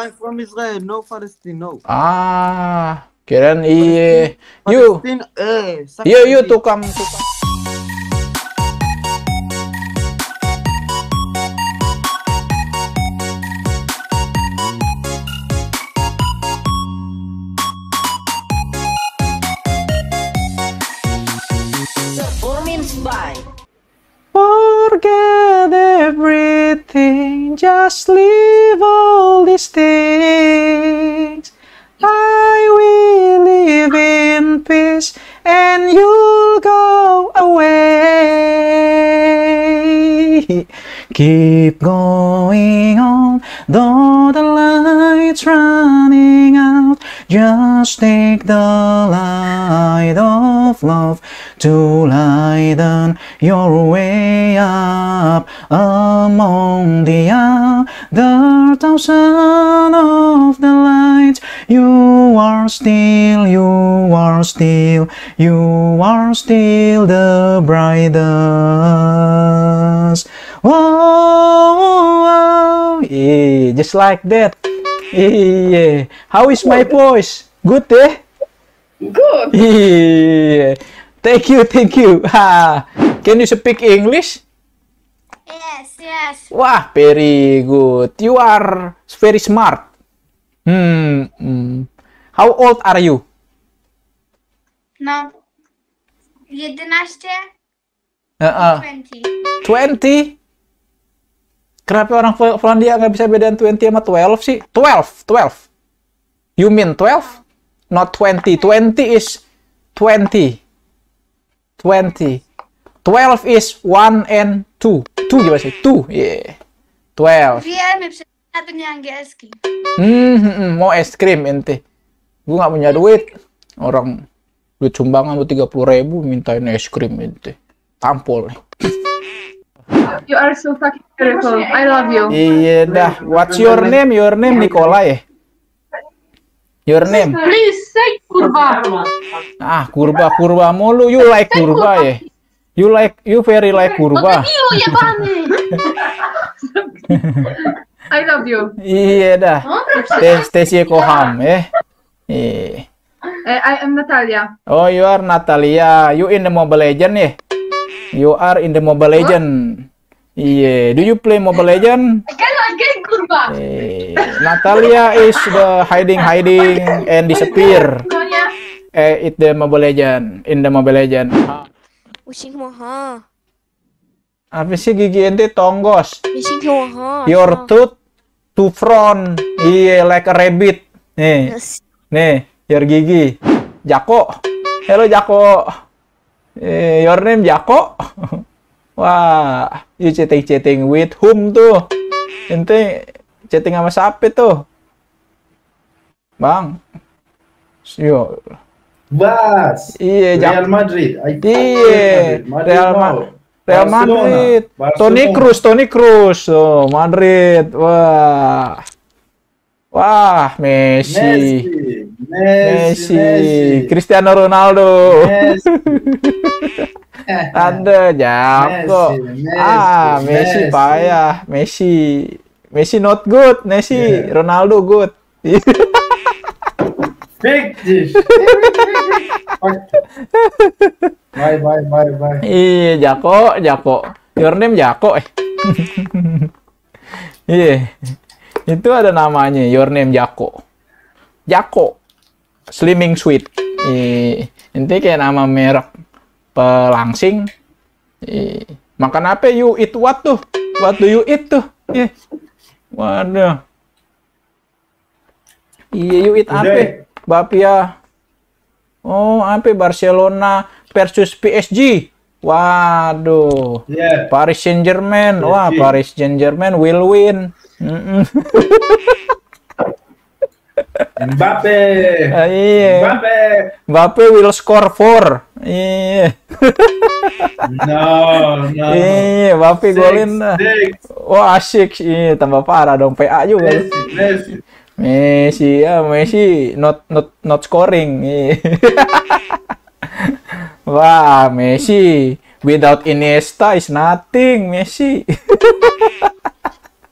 I'm from Israel. No Palestine. No. Ah, kirain iya. Palestine. You tukang. Performance by Forget everything, just leave all these things. I will live in peace, and you'll go away. Keep going on, though the light's running out. Just take the light of love to lighten your way up among the other thousand of the lights. You are still the brightest. Whoa, yeah, just like that. Yeah. How is my voice? Good, eh? Good. Yeah. Thank you. Ha. Can you speak English? Yes. Wah, very good. You are very smart. How old are you? No. 11. 20. Kenapa orang Finlandia nggak bisa bedain 20 sama 12 sih? 12. You mean 12? Not 20. 20 is 20. 12 is 1 and 2. 2 gimana sih? 2. Yeah. 12. Dia bisa satunya yang es krim. Mau es krim ente. Gue nggak punya duit. Orang duit sumbangan lu 30.000 mintain es krim ente. Tampol nih. You are so fucking beautiful. I love you. Iya dah. What's your name? Your name Nikolai. Your name? Please say kurva. Ah, kurva mulu. You like kurva ya? You very like kurva. I love you. Iya dah. Stacy Koham I am Natalia. Oh, you are Natalia. You in the Mobile Legend ya? You are in the Mobile Legend. Iya. Do you play Mobile Legend? Natalia is the hiding and disappear. It the Mobile Legend. In the Mobile Legend. Using moha. Apa sih gigi ente tonggos? Using moha. Your tooth to front. Iya, like a rabbit. Nih. Nih, your gigi. Jako. Hello Jako. Your name Jako? Wah, you chatting with whom tuh? Ente chatting sama siapa tuh? Bang. Yo. Bas. Iya, Real Madrid. Iya, Real Madrid. Toni Kroos. Oh, Madrid. Wah, Messi. Cristiano Ronaldo. Ada Jako. Messi payah. Messi not good. Messi Ronaldo good. Big dish. Bye. Iya, Jako. Your name Jako. Iya. Itu ada namanya, your name Jako. Slimming Sweet. Ini kayak nama merek pelangsing. Makan apa? You eat what tuh? What do you eat tuh? Waduh. Iya, you eat apa? Bapia. Oh, apa? Barcelona versus PSG. Waduh. Paris Saint-Germain. Wah, Paris Saint-Germain will win. Mbappe. Iya. Mbappe will score 4. Iya. No. Iya, Mbappe golin. Wah, asik. Iya, tambah parah dong PA juga. Messi not scoring. Iya. Wah, Messi without Iniesta is nothing, Messi.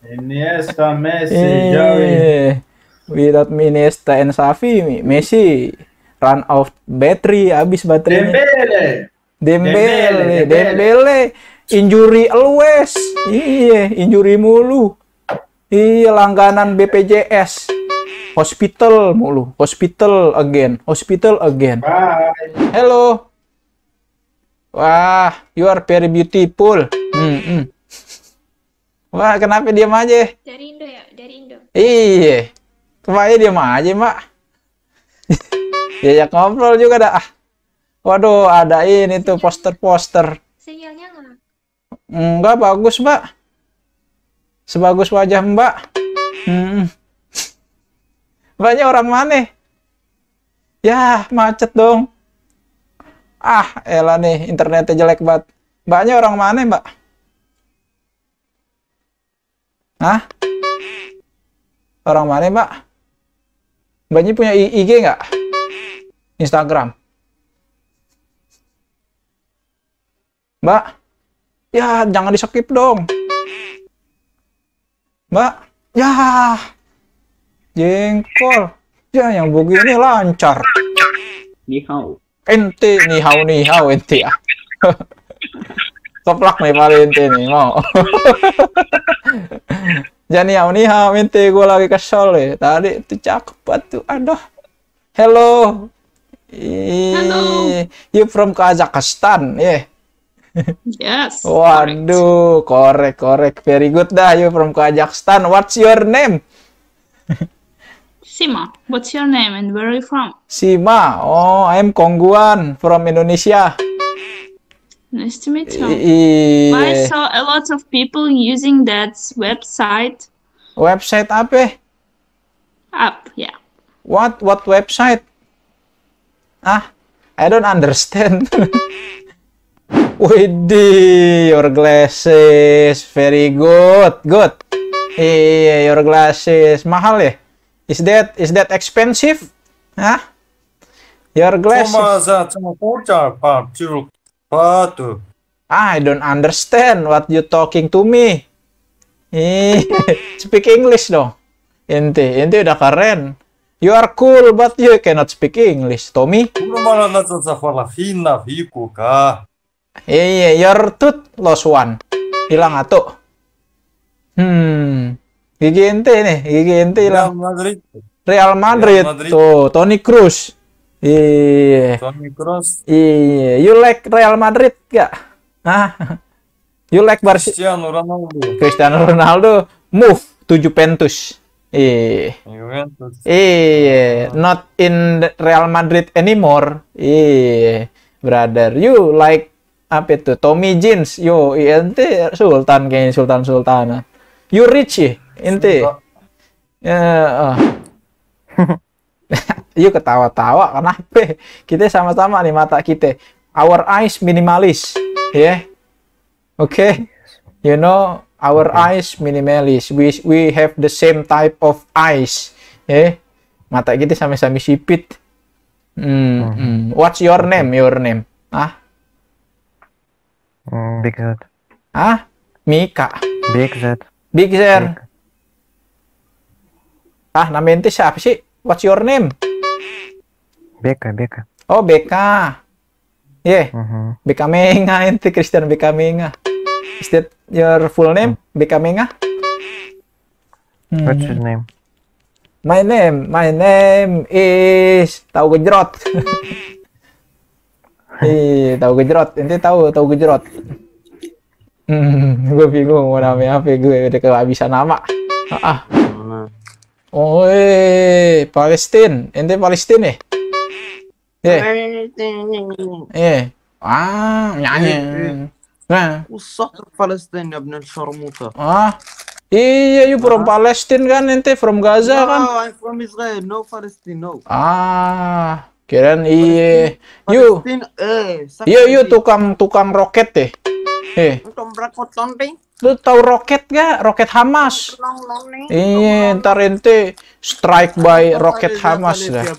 Iniesta, Messi, Joey. Without Iniesta and Xavi, Messi run out battery, habis baterainya. Dembele, injury always. Iya, injury mulu. Iya, langganan BPJS. Hospital mulu, hospital again. Bye. Hello. Wah, you are very beautiful. Wah, kenapa diam aja? Dari Indo ya, dari Indo. Iya. Kemarin diam aja, Mak. Diajak ngobrol juga dah. Waduh, ada ini tuh poster-poster. Sinyalnya nggak? Enggak bagus, Mbak. Sebagus wajah Mbak. Mbaknya orang mana? Ya, macet dong. Ah, elah nih, internetnya jelek banget. Mbaknya orang mana, Mbak? Hah? Orang mana, Mbak? Mbaknya punya IG nggak? Instagram? Mbak? Ya, jangan di-skip dong. Mbak? Ya, jengkol. Ya, yang begini lancar. Ni hao. Ente nih hau ente ya. Keplak nih paling ente nih mau. Jangan nih hau ente, gue lagi kesel ya. Tadi itu cakep banget tuh. Aduh. Hello. Hello. You from Kazakhstan, yeah. Yes. Waduh, korek. Very good dah, you from Kazakhstan. What's your name? Sima, what's your name and where are you from? Sima. Oh, I'm Kongguan from Indonesia. Nice to meet you. I Iya. saw a lot of people using that website. Website apa? Up, yeah. What website? Ah, I don't understand. Widih, your glasses, very good. Iya, your glasses, mahal ya? Is that expensive? Hah? Your glasses? I don't understand what you talking to me. Speak English dong. Ente udah keren. You are cool, but you cannot speak English, Tommy. Iya, your tooth lost one. Hilang atuh. Gigi ente hilang. Real Madrid. Tuh, Toni Kroos. Iya. Iya, you like Real Madrid gak? Hah? You like Cristiano Ronaldo move to Juventus. Iya. Iya, not in Real Madrid anymore. Iya. Brother, you like apa itu? Tommy Jeans. Yo, ente Sultan kayaknya Sultan. You rich ya? Ente. Yuk ketawa-tawa kenapa? Kita sama-sama nih mata kita. Our eyes minimalis, yeah. Okay. You know, our eyes minimalis. We have the same type of eyes, yeah. Mata kita sama-sama sipit. What's your name? Ah? Big Z. Ah? Mika. Big Z. Big Zer. Ah, nama ente siapa sih? What's your name? Beka. Oh, Beka. Yeah. Beka Menga ente, Christian Beka Menga. Is that your full name? Beka Menga? What's your name? My name is Tahu Gejrot. Tahu Gejrot. Ente tahu Gejrot. Gue bingung mau namanya apa, gue udah kehabisan nama. Oh, Palestina. Ente Palestina ya? Nyanyi. Nah. وصح فلسطين يا ابن الشرموطة. Iya, you from Palestine kan, ente from Gaza kan? No, I'm from Israel. No Palestine, no. Kirain iya. You tukang roket deh. Untuk berakot tonting. Lu tahu roket gak? Roket Hamas. Iya, ntar ente strike by roket Hamas dah.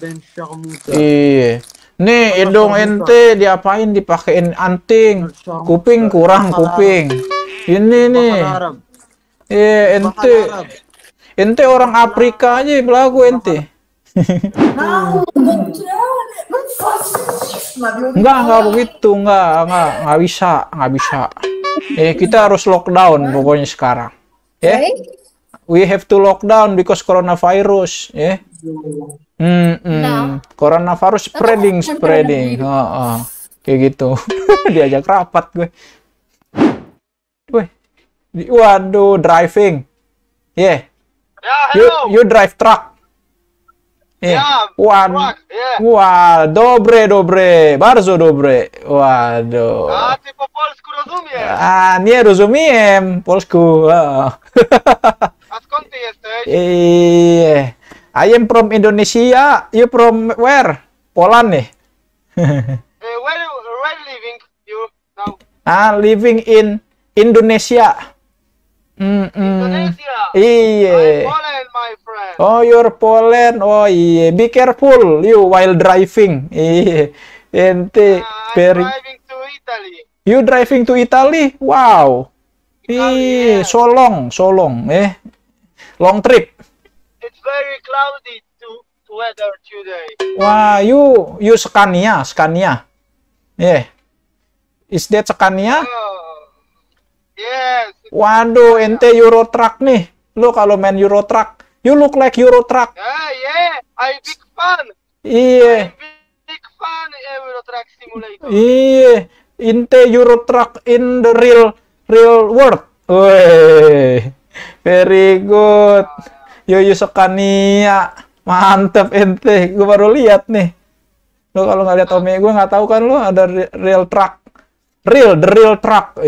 Iya. Nih, hidung ente diapain? Dipakein anting. Kuping kurang kuping. Ini nih. Iya, Ente orang Afrika aja belagu ente. Enggak begitu, enggak bisa. Kita harus lockdown pokoknya sekarang. We have to lockdown because coronavirus, Coronavirus spreading. Kayak gitu. Diajak rapat gue. Waduh, driving. You drive truck. Wah, dobre, bardzo dobre. Waduh. Ty po polsku rozumiesz? Nie rozumiem polsku. A skąd ty jesteś? I am from Indonesia. You from where? Poland nih. Where living you now? Living in Indonesia. Indonesia. Iya. Poland, my friend. Oh, you're Poland. Oh iya, be careful you while driving. Iya. Ente I'm driving to Italy. You driving to Italy? Wow. Italy, yeah. So long. Long trip. It's very cloudy weather today. Wah, you Scania. Yeah. Is that Scania? Yes. Waduh, ente Euro Truck nih. Lu kalau main Euro Truck, you look like Euro Truck. Yeah. I'm big fan. Iya. Big fan Euro Truck Simulator. Iya. Ente Euro Truck in the real world. Weh. Very good. Yo Scania. Mantep ente. Gue baru lihat nih. Lu kalau nggak lihat Ome gue nggak tahu kan lu ada real truck. The real truck.